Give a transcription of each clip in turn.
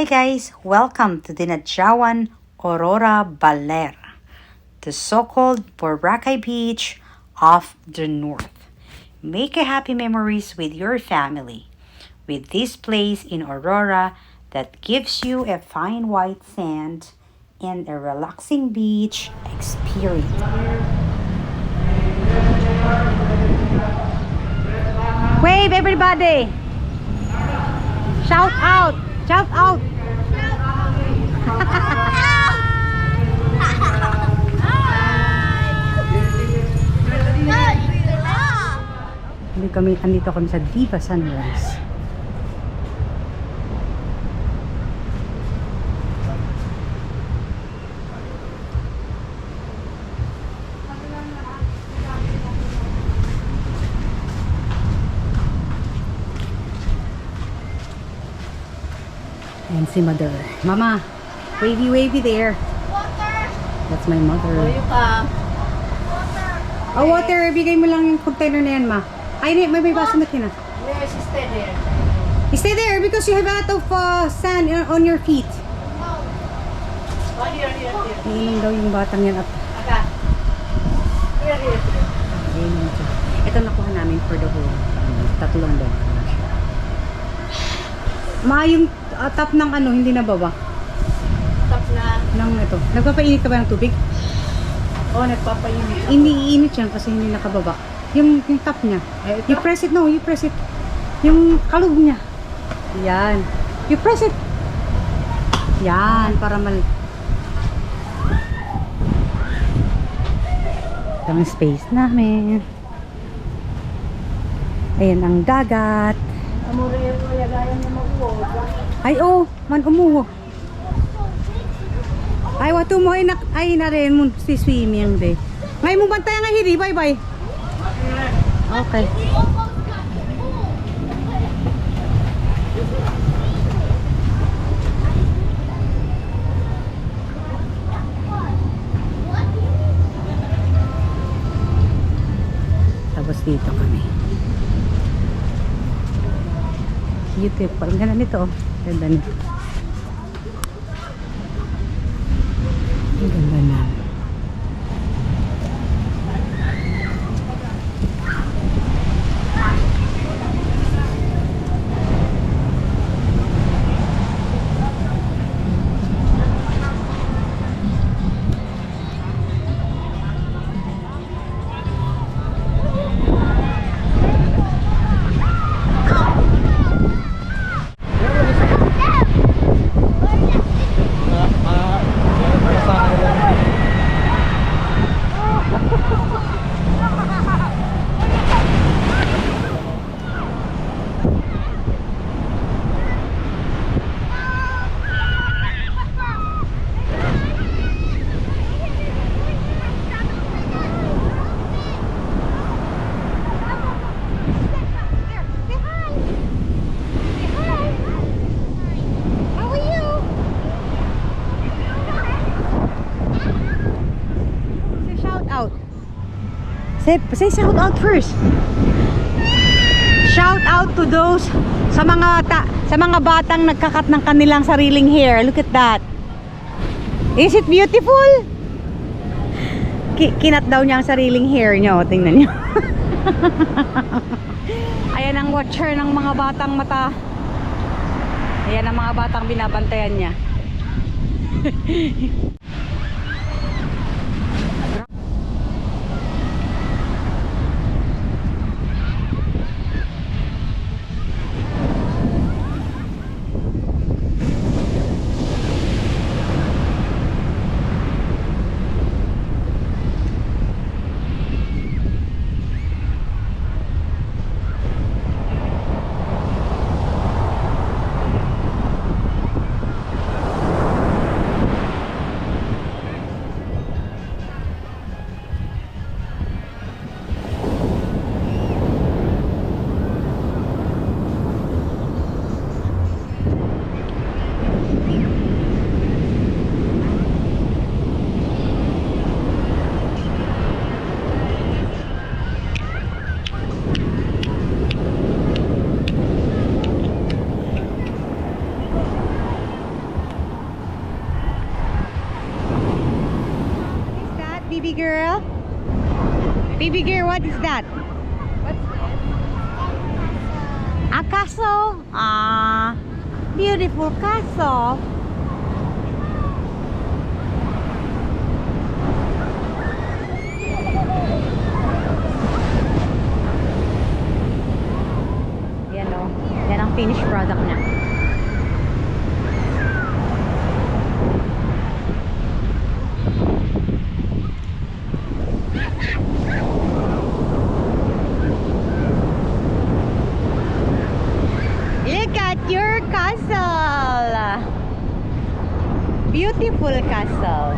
Hi guys, welcome to Dinadiawan, Aurora, Baler, the so-called Boracay Beach of the North. Make a happy memories with your family with this place in Aurora that gives you a fine white sand and a relaxing beach experience. Wave everybody! Shout out! Shout out! Andito kami sa Diva Sunrise. And si mother. Mama, wavy wavy there. Water. That's my mother. Where you come? Water. Oh, water. Bigay mo lang yung container na yan, ma. Ay, may baso na kina. Where is stay there? Stay there because you have a lot of sand on your feet. Oh, here. Iinom daw yung batang yan. Aga. Here. Iinom siya. Ito nakuha namin for the whole tatlong daw. Ma, yung top ng ano, hindi nababa. Top na. Nang ito. Nagpapainit ka ba ng tubig? Oh, nagpapainit. Hindi iinit yan kasi hindi nakababa. Yung top niya. You press it, no, you press it. Yung kalog niya. Yan. You press it. Yan, para ito ang space namin. Ayan ang dagat. Amore mo yagayan niya mag-uod. Ay, oh, man umuho. Ay, watu mo ay na rin mo si swimming de. Ngay mo bantay nga hiri, bye. Okay. Tapos dito kami. YouTube, parang ganda nito, oh. Ganda nito. Ang ganda na. Say shout out first. Shout out to those sa mga batang nagkakat ng kanilang sariling hair. Look at that. Is it beautiful? Kinat daw niya ang sariling hair niyo. Tingnan niyo. Ayan ang watcher ng mga batang mata. Ayan ang mga batang binabantayan niya. Baby girl, what is that? What's this? A castle? Ah, beautiful castle. Yan o. Yan ang finished product na. Look at your castle. Beautiful castle.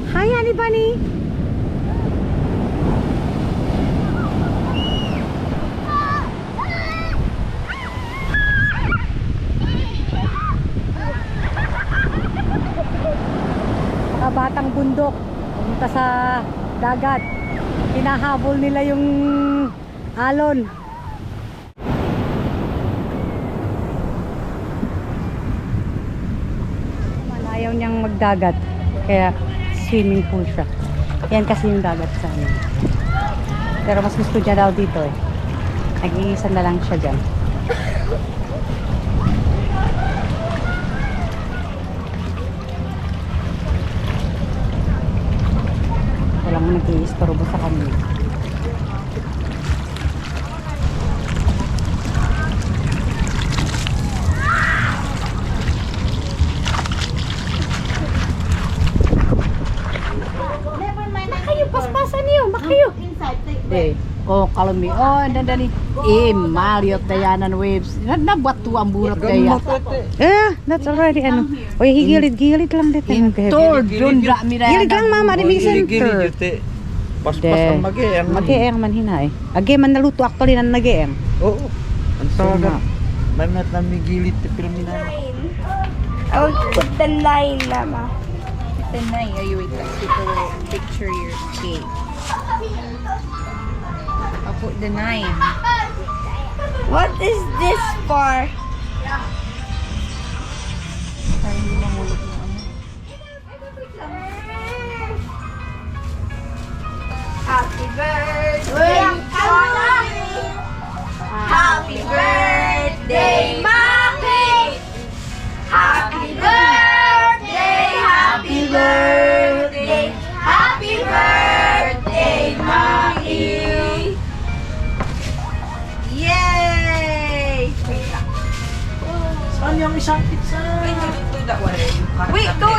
Hi, honey bunny. Mga batang bundok pumunta sa dagat. Hinahabol nila yung alon. Ayaw niyang magdagat. Kaya swimming pool siya. Yan kasi yung dagat sa amin. Pero mas gusto niya daw dito eh. Nag-iisa na lang siya dyan. Walang nag-iistorbo sa kanya. Paspasan niyo, makayo. Eh, oh kalau mi, oh dan Mariot Dayanan waves. Nabuat tu ang burot kaya. That's already ano. Oh, higilid-gilid lang dito. Tor, doon ra mi Gilid lang mama, di center. Pas-pas ang mag-eeng. Mag-eeng man hinay. Age man naluto actually nan nag-eeng. Oo. Ang sarap. May mat na migilid te filmin na. I will put the 9, Mama. The 9. Are you wait? People will picture your cake. I'll put the 9. What is this for? Para hindi mahulog yung ano. Happy birthday, Maki! Happy birthday, Maki! Happy birthday, happy birthday, happy birthday, Maki! Yay! Saan yung isang pizza? Do that one. Wait, go!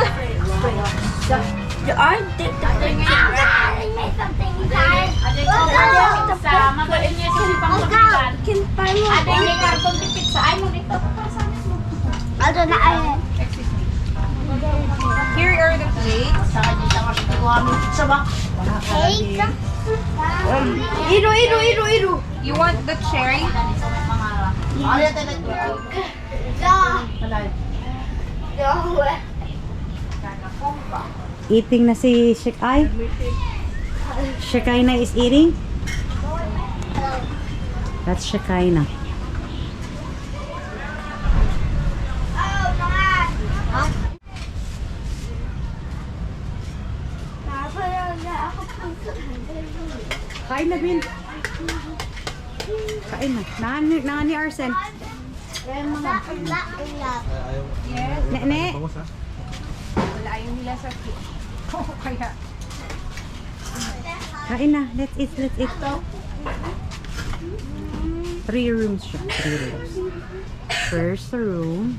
I think that thing is I made something inside. Can buy more. Ada na ay. Here are the plates. Cake. Iru. You want the cherry? Eating na si Shekai. Shekaina is eating. That's Shekaina. Kain na, Bin. Kain na. Nani Arsen. Yes. Ne. Wala yung nila sa cake. Oh, kaya. Kain na. Let's eat. 3 rooms siya. 3 rooms. First room.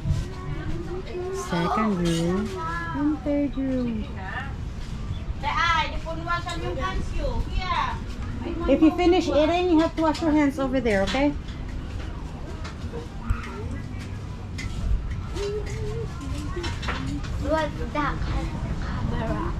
Second room. And third room. If you finish eating, you have to wash your hands over there, okay? What's that camera?